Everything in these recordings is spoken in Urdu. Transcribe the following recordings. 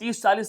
30-40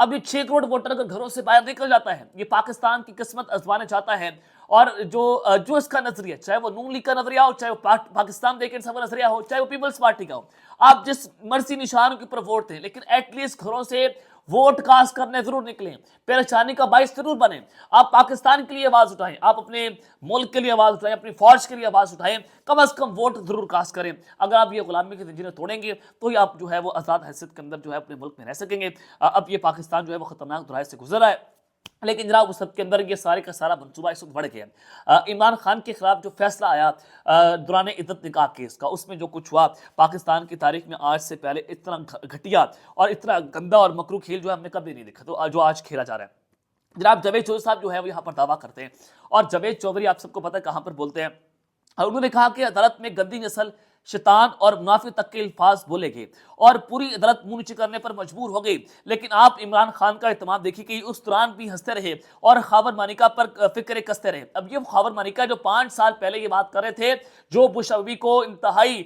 اب یہ 6 کروڑ ووٹر اگر گھروں سے باہر نکل جاتا ہے، یہ پاکستان کی قسمت آزمانا چاہتا ہے، اور جو اس کا نظریہ، چاہے وہ نون لیگ کا نظریہ ہو، چاہے وہ پاکستان دیکھ انصاف کا نظریہ ہو، چاہے وہ پیپلز پارٹی کا ہو، آپ جس مرضی نشان کے اوپر ووٹ دیں، لیکن ایٹ لیسٹ گھروں سے ووٹ کاسٹ کرنے ضرور نکلیں، پریشانی کا باعث ضرور بنیں، آپ پاکستان کے لیے آواز اٹھائیں، آپ اپنے ملک کے لیے آواز اٹھائیں، اپنی فوج کے لیے آواز اٹھائیں، کم از کم ووٹ ضرور کاسٹ کریں۔ اگر آپ یہ غلامی کی زنجیریں توڑیں گے تو ہی آپ جو ہے وہ آزاد حیثیت کے اندر جو ہے اپنے ملک میں رہ سکیں گے۔ اب یہ پاکستان جو ہے وہ خطرناک دورائے سے گزر رہا ہے، لیکن جناب اس سب کے اندر یہ سارے کا سارا منصوبہ اس وقت بڑھ گیا۔ عمران خان کے خلاف جو فیصلہ آیا دوران عدت نکاح کیس کا، اس میں جو کچھ ہوا پاکستان کی تاریخ میں آج سے پہلے اتنا گھٹیا اور اتنا گندا اور مکرو کھیل جو ہے ہم نے کبھی نہیں دیکھا، تو جو آج کھیلا جا رہا ہے۔ جناب جاوید چودھری صاحب جو ہے وہ یہاں پر دعویٰ کرتے ہیں، اور جاوید چودھری آپ سب کو پتہ ہے کہاں پر بولتے ہیں، اور انہوں نے کہا کہ عدالت میں گندی نسل، شیطان اور منافق تک کے الفاظ بولے گئے اور پوری عدالت منہ نیچے کرنے پر مجبور ہو گئی، لیکن آپ عمران خان کا اہتمام دیکھیے کہ اس دوران بھی ہنستے رہے اور خاور مانیکا پر فکر کستے رہے۔ اب یہ خاور مانیکا جو 5 سال پہلے یہ بات کر رہے تھے، جو بش بیوی کو انتہائی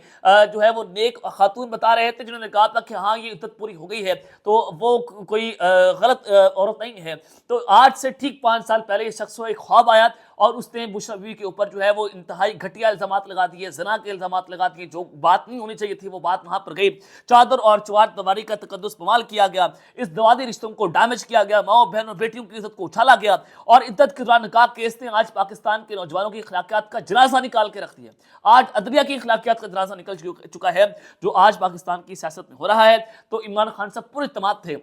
جو ہے وہ نیک خاتون بتا رہے تھے، جنہوں نے کہا تھا کہ ہاں یہ عدت پوری ہو گئی ہے تو وہ کوئی غلط عورت نہیں ہے، تو آج سے ٹھیک 5 سال پہلے اس شخص کو ایک خواب آیا اور اس نے بشرا بیوی کے اوپر جو ہے وہ انتہائی گھٹیا الزامات لگا دیے، زنا کے الزامات لگا دیے، جو بات نہیں ہونی چاہیے تھی وہ بات وہاں پر گئی، چادر اور چوار دیواری کا تقدس پامال کیا گیا، اس دیواری رشتوں کو ڈیمیج کیا گیا، ماؤں بہنوں بیٹیوں کی عزت کو اچھالا گیا، اور عدت کے دوران نکاح کیس نے آج پاکستان کے نوجوانوں کی اخلاقیات کا جنازہ نکال کے رکھ دیا۔ آج عدلیہ کی اخلاقیات کا جنازہ نکل چکا ہے جو آج پاکستان کی سیاست میں ہو رہا ہے۔ تو عمران خان صاحب پورے اعتماد تھے،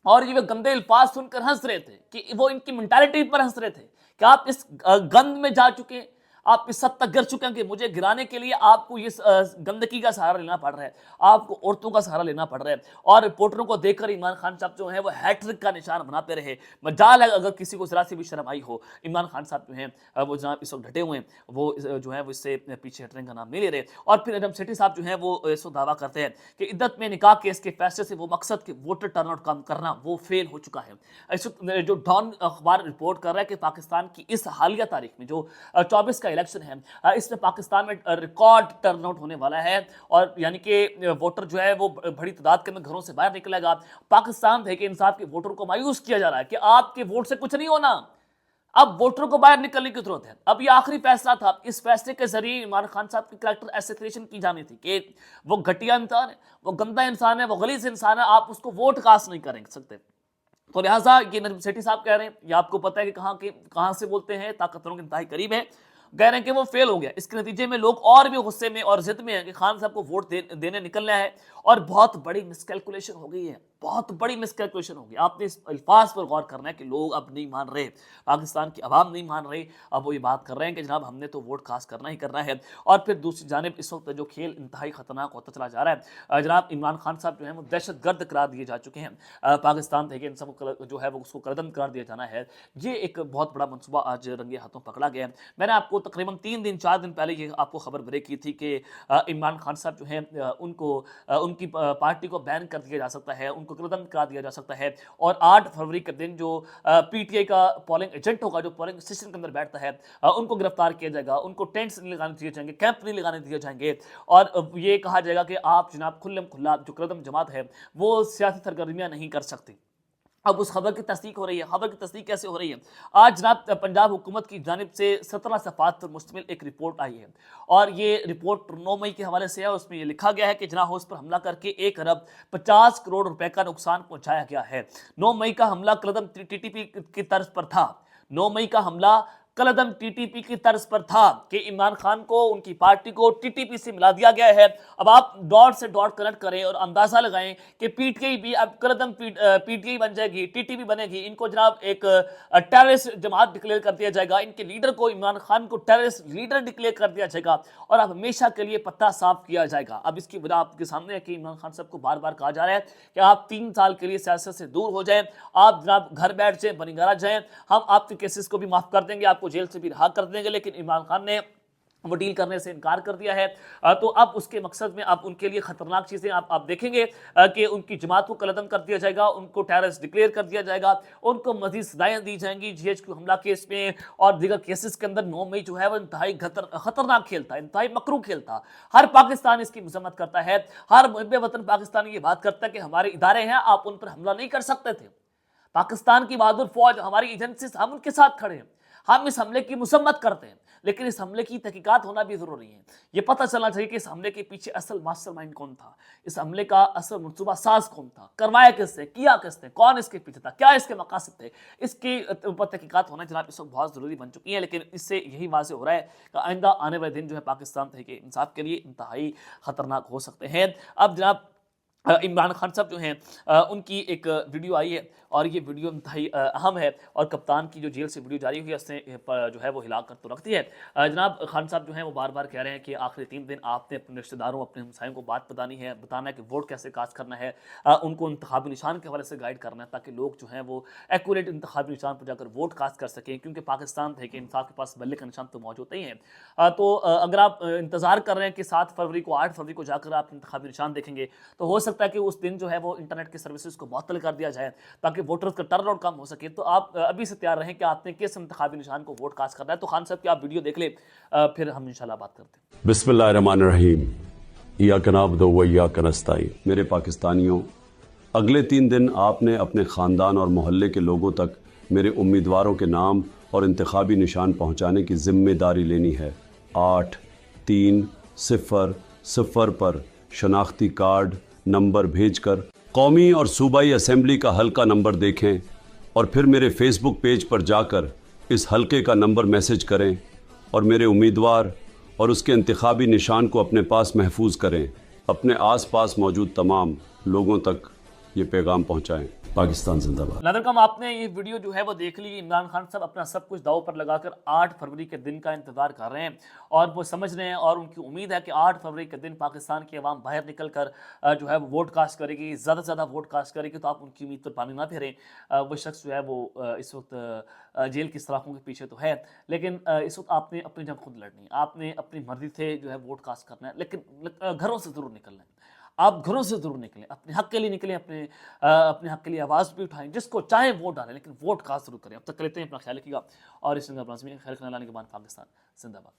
اور یہ گندے الفاظ سن کر ہنس رہے تھے کہ وہ ان کی مینٹالٹی پر ہنس رہے تھے کہ آپ اس گند میں جا چکے، آپ اس حد تک گر چکے ہیں کہ مجھے گرانے کے لیے آپ کو یہ گندگی کا سہارا لینا پڑ رہا ہے، آپ کو عورتوں کا سہارا لینا پڑ رہا ہے۔ اور رپورٹروں کو دیکھ کر عمران خان صاحب جو ہیں وہ ہیٹرک کا نشان بناتے رہے۔ مجال ہے اگر کسی کو ذرا سی بھی شرم آئی ہو، عمران خان صاحب جو ہیں وہ جناب اس وقت ڈٹے ہوئے ہیں، وہ جو ہے وہ اس سے پیچھے ہٹنے کا نام نہیں لے رہے۔ اور پھر ایڈم سیٹھی صاحب جو ہیں وہ اس وقت دعویٰ کرتے ہیں کہ عدت میں نکاح کیس کے فیصلے سے وہ مقصد کہ ووٹر ٹرن آؤٹ کم کرنا وہ فیل ہو چکا ہے۔ اس وقت جو ڈان اخبار رپورٹ کر رہا ہے کہ پاکستان کی اس حالیہ تاریخ میں جو 24 کا الیکشن ہے، اس میں پاکستان میں ریکارڈ ٹرن آؤٹ ہونے والا ہے، اور یعنی کہ ووٹر جو ہے وہ بڑی تعداد کے اندر گھروں سے باہر نکلے گا۔ پاکستان تحریک انصاف کے ووٹر کو مایوس کیا جا رہا ہے کہ آپ کے ووٹ سے کچھ نہیں ہونا، اب ووٹروں کو باہر نکلنے کی ضرورت ہے۔ اب یہ آخری فیصلہ تھا، اس فیصلے کے ذریعے عمران خان صاحب کی کریکٹر ایسیسینیشن کی جانی تھی کہ وہ گھٹیا انسان ہے، وہ گندا انسان ہے، وہ غلیظ انسان ہے، آپ اس کو ووٹ کاسٹ نہیں کریں سکتے۔ تو لہٰذا یہ ندیم سیٹھی صاحب کہہ رہے ہیں، یہ آپ کو پتہ ہے کہ کہاں سے بولتے ہیں، طاقتوروں کے انتہائی قریب ہے، کہہ رہے ہیں کہ وہ فیل ہو گیا۔ اس کے نتیجے میں لوگ اور بھی غصے میں اور ضد میں ہیں کہ خان صاحب کو ووٹ دینے نکلنا ہے، اور بہت بڑی مس کیلکولیشن ہو گئی ہے، بہت بڑی مس کیلکولیشن ہو گئی۔ آپ نے اس الفاظ پر غور کرنا ہے کہ لوگ اب نہیں مان رہے، پاکستان کی عوام نہیں مان رہی، اب وہ یہ بات کر رہے ہیں کہ جناب ہم نے تو ووٹ کاسٹ کرنا ہی کرنا ہے۔ اور پھر دوسری جانب اس وقت جو کھیل انتہائی خطرناک ہوتا چلا جا رہا ہے، جناب عمران خان صاحب جو ہیں وہ دہشت گرد قرار دیے جا چکے ہیں، پاکستان تحریک انصاف کو جو ہے وہ اس کو قلعدم قرار دیا جانا ہے۔ یہ ایک بہت بڑا منصوبہ آج رنگے ہاتھوں پکڑا گیا ہے۔ میں نے آپ کو تقریباً 4 دن پہلے یہ آپ کو خبر بریک کی تھی کہ عمران خان صاحب جو ہیں ان کی پارٹی کو بین کر دیا جا سکتا ہے، ان کو قلعدم کرا دیا جا سکتا ہے، اور 8 فروری کے دن جو پی ٹی آئی کا پولنگ ایجنٹ ہوگا، جو پولنگ اسٹیشن کے اندر بیٹھتا ہے، ان کو گرفتار کیا جائے گا، ان کو ٹینٹس نہیں لگانے دیے جائیں گے، کیمپ نہیں لگانے دیے جائیں گے، اور یہ کہا جائے گا کہ آپ جناب کھلم کھلا جو قلعدم جماعت ہے وہ سیاسی سرگرمیاں نہیں کر سکتی۔ اب اس خبر کی تصدیق ہو رہی ہے۔ خبر کی تصدیق کیسے ہو رہی ہے؟ آج جناب پنجاب حکومت کی جانب سے 17 صفحات پر مشتمل ایک رپورٹ آئی ہے، اور یہ رپورٹ 9 مئی کے حوالے سے ہے۔ اس میں یہ لکھا گیا ہے کہ جناح ہاؤس پر حملہ کر کے 1 ارب 50 کروڑ روپے کا نقصان پہنچایا گیا ہے۔ 9 مئی کا حملہ قلعدم ٹی ٹی پی کی طرز پر تھا۔ 9 مئی کا حملہ قلعدم ٹی ٹی پی کی طرز پر تھا کہ عمران خان کو، ان کی پارٹی کو ٹی ٹی پی سے ملا دیا گیا ہے۔ اب آپ ڈاٹ سے ڈاٹ کنیکٹ کریں اور اندازہ لگائیں کہ پی ٹی آئی بھی اب قلعدم پی ٹی آئی بن جائے گی، ٹی ٹی پی بنے گی، ان کو جناب ایک ٹیررسٹ جماعت ڈکلیئر کر دیا جائے گا، ان کے لیڈر کو، عمران خان کو ٹیررسٹ لیڈر ڈکلیئر کر دیا جائے گا، اور اب ہمیشہ کے لیے پتہ صاف کیا جائے گا۔ اب اس کی وجہ آپ کے سامنے ہے کہ عمران خان صاحب کو بار بار کہا جا رہا ہے کہ آپ 3 سال کے لیے سیاست سے دور ہو جائیں، آپ جناب گھر بیٹھ جائیں، بنگارہ جائیں، ہم آپ کے کیسز کو بھی معاف کر دیں گے، آپ کو جیل سے بھی رہا کر دیں گے، لیکن عمران خان نے وہ ڈیل کرنے سے انکار کر دیا ہے۔ تو اب اس کے مقصد میں اب ان کے لیے خطرناک چیزیں آپ دیکھیں گے کہ ان کی جماعت کو قلعدم کر دیا جائے گا، ان کو ٹیررسٹ ڈکلیئر کر دیا جائے گا، ان کو مزید سزائیں دی جائیں گی جی ایچ کیو حملہ کیس میں اور دیگر کیسز کے اندر۔ 9 مئی جو ہے وہ انتہائی خطرناک کھیل تھا، انتہائی مکروہ کھیل تھا۔ ہر پاکستان اس کی مذمت کرتا ہے، ہر محب وطن پاکستانی یہ بات کرتا ہے کہ ہمارے ادارے ہیں، آپ ان پر حملہ نہیں کر سکتے تھے۔ پاکستان کی بہادر فوج، ہماری ایجنسیز، ہم ان کے ساتھ کھڑے ہیں، ہم اس حملے کی مذمت کرتے ہیں، لیکن اس حملے کی تحقیقات ہونا بھی ضروری ہے۔ یہ پتہ چلنا چاہیے کہ اس حملے کے پیچھے اصل ماسٹر مائنڈ کون تھا، اس حملے کا اصل منصوبہ ساز کون تھا، کروایا کس نے، کیا کس نے، کون اس کے پیچھے تھا، کیا اس کے مقاصد تھے، اس کے اوپر تحقیقات ہونا جناب اس وقت بہت ضروری بن چکی ہیں۔ لیکن اس سے یہی واضح ہو رہا ہے کہ آئندہ آنے والے دن جو ہے پاکستان تحریک انصاف کے لیے انتہائی خطرناک ہو سکتے ہیں۔ اب جناب عمران خان صاحب جو ہیں ان کی ایک ویڈیو آئی ہے اور یہ ویڈیو انتہائی اہم ہے، اور کپتان کی جو جیل سے ویڈیو جاری ہوئی ہے اس نے جو ہے وہ ہلا کر تو رکھ دی ہے۔ جناب خان صاحب جو ہیں وہ بار بار کہہ رہے ہیں کہ آخری 3 دن آپ نے اپنے رشتہ داروں، اپنے ہمسایوں کو بات بتانی ہے، بتانا ہے کہ ووٹ کیسے کاسٹ کرنا ہے، ان کو انتخابی نشان کے حوالے سے گائیڈ کرنا ہے تاکہ لوگ جو ہیں وہ ایکوریٹ انتخابی نشان پر جا کر ووٹ کاسٹ کر سکیں، کیونکہ پاکستان تحریک انصاف کے پاس بلے کا نشان تو موجود نہیں ہے۔ تو اگر آپ انتظار کر رہے ہیں کہ 7 فروری کو 8 فروری کو جا کر آپ انتخابی نشان دیکھیں گے تو ہو سکتا ہے کہ اس دن جو ہے وہ انٹرنیٹ کی سروسز کو معطل کر دیا جائے تاکہ ووٹرز کا ٹرن آؤٹ کم ہو سکے۔ تو آپ ابھی سے تیار رہیں کہ آپ نے کس انتخابی نشان کو ووٹ کاسٹ کرنا ہے۔ تو خان صاحب کی آپ ویڈیو دیکھ لیں، پھر ہم انشاءاللہ بات کرتے ہیں۔ بسم اللہ الرحمن الرحیم، ایاک نعبد و ایاک نستعین۔ میرے پاکستانیوں، اگلے 3 دن آپ نے اپنے خاندان اور محلے کے لوگوں تک میرے امیدواروں کے نام اور انتخابی نشان پہنچانے کی ذمہ داری لینی ہے۔ 8-3-0-0 پر شناختی کارڈ نمبر بھیج کر قومی اور صوبائی اسمبلی کا حلقہ نمبر دیکھیں اور پھر میرے فیس بک پیج پر جا کر اس حلقے کا نمبر میسج کریں اور میرے امیدوار اور اس کے انتخابی نشان کو اپنے پاس محفوظ کریں۔ اپنے آس پاس موجود تمام لوگوں تک یہ پیغام پہنچائیں۔ پاکستان زندہ باد۔ ناظرین کرام، آپ نے یہ ویڈیو جو ہے وہ دیکھ لی۔ عمران خان صاحب اپنا سب کچھ داؤ پر لگا کر 8 فروری کے دن کا انتظار کر رہے ہیں، اور وہ سمجھ رہے ہیں اور ان کی امید ہے کہ 8 فروری کے دن پاکستان کی عوام باہر نکل کر جو ہے وہ ووٹ کاسٹ کرے گی، زیادہ سے زیادہ ووٹ کاسٹ کرے گی۔ تو آپ ان کی امید پر پانی نہ پھیریں۔ وہ شخص جو ہے وہ اس وقت جیل کی سلاخوں کے پیچھے تو ہے، لیکن اس وقت آپ نے اپنی جنگ خود لڑنی ہے، آپ نے اپنی مرضی سے جو ہے ووٹ کاسٹ کرنا ہے، لیکن گھروں سے ضرور نکلنا ہے۔ آپ گھروں سے ضرور نکلیں، اپنے حق کے لیے نکلیں، اپنے حق کے لیے آواز بھی اٹھائیں، جس کو چاہیں ووٹ ڈالیں، لیکن ووٹ کاسٹ ضرور کریں۔ اب تک لیتے ہیں، اپنا خیال رکھیے گا، اور اس خیر لانے کے بعد پاکستان زندہ باد۔